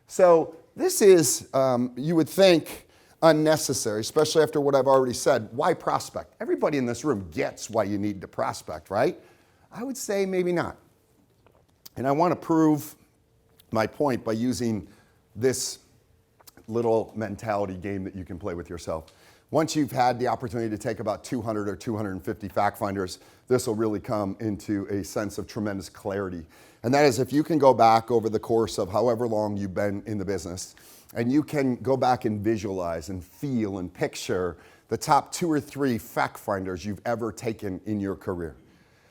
So this is, you would think, unnecessary, especially after what I've already said. Why prospect? Everybody in this room gets why you need to prospect, right? I would say maybe not. And I want to prove my point by using this little mentality game that you can play with yourself. Once you've had the opportunity to take about 200 or 250 fact finders, this will really come into a sense of tremendous clarity. And that is if you can go back over the course of however long you've been in the business, and you can go back and visualize and feel and picture the top 2 or 3 fact finders you've ever taken in your career.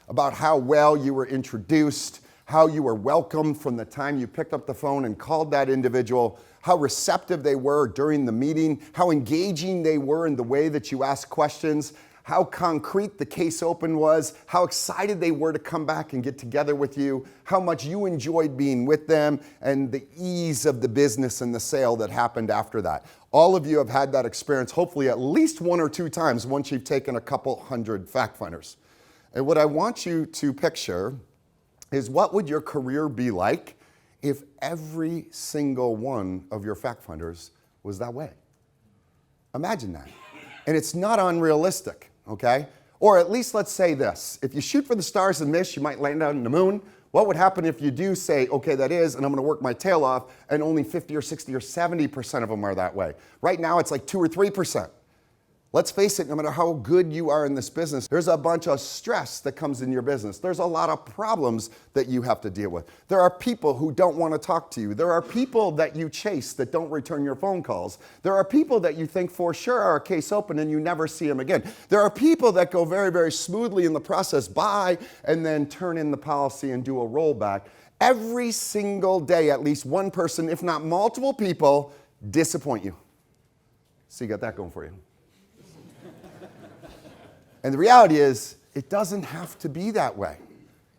About how well you were introduced, how you were welcomed from the time you picked up the phone and called that individual, how receptive they were during the meeting, how engaging they were in the way that you asked questions, how concrete the case open was, how excited they were to come back and get together with you, how much you enjoyed being with them, and the ease of the business and the sale that happened after that. All of you have had that experience, hopefully at least 1 or 2 times once you've taken a couple hundred fact finders. And what I want you to picture is, what would your career be like if every single one of your fact finders was that way? Imagine that. And it's not unrealistic, okay? Or at least let's say this. If you shoot for the stars and miss, you might land on the moon. What would happen if you do say, okay, that is, and I'm going to work my tail off, and only 50 or 60 or 70% of them are that way? Right now, it's like 2 or 3%. Let's face it, no matter how good you are in this business, there's a bunch of stress that comes in your business. There's a lot of problems that you have to deal with. There are people who don't want to talk to you. There are people that you chase that don't return your phone calls. There are people that you think for sure are a case open and you never see them again. There are people that go very, very smoothly in the process by and then turn in the policy and do a rollback. Every single day, at least one person, if not multiple people, disappoint you. So you got that going for you. And the reality is, it doesn't have to be that way.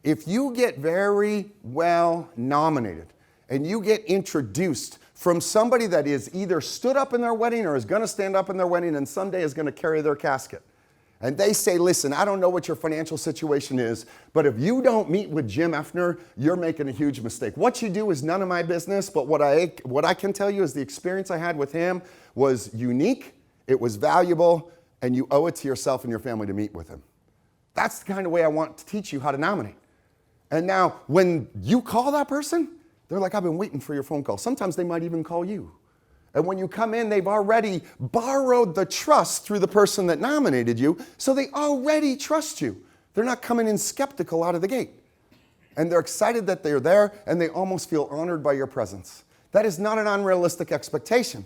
If you get very well nominated and you get introduced from somebody that is either stood up in their wedding or is going to stand up in their wedding and someday is going to carry their casket, and they say, listen, I don't know what your financial situation is, but if you don't meet with Jim Effner, you're making a huge mistake. What you do is none of my business, but what I can tell you is the experience I had with him was unique, it was valuable, and you owe it to yourself and your family to meet with him. That's the kind of way I want to teach you how to nominate. And now, when you call that person, they're like, I've been waiting for your phone call. Sometimes they might even call you. And when you come in, they've already borrowed the trust through the person that nominated you, so they already trust you. They're not coming in skeptical out of the gate. And they're excited that they're there, and they almost feel honored by your presence. That is not an unrealistic expectation.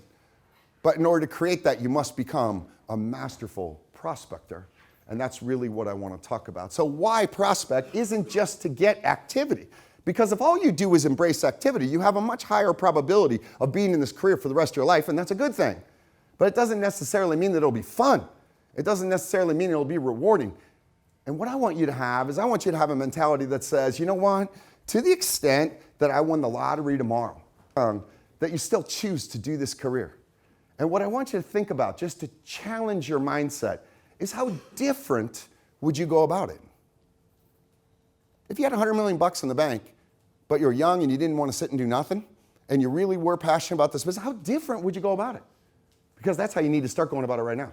But in order to create that, you must become a masterful prospector. And that's really what I want to talk about. So why prospect isn't just to get activity. Because if all you do is embrace activity, you have a much higher probability of being in this career for the rest of your life, and that's a good thing. But it doesn't necessarily mean that it'll be fun. It doesn't necessarily mean it'll be rewarding. And what I want you to have is, I want you to have a mentality that says, you know what? To the extent that I won the lottery tomorrow, that you still choose to do this career. And what I want you to think about, just to challenge your mindset, is how different would you go about it? If you had $100 million in the bank, but you're young and you didn't want to sit and do nothing, and you really were passionate about this business, how different would you go about it? Because that's how you need to start going about it right now.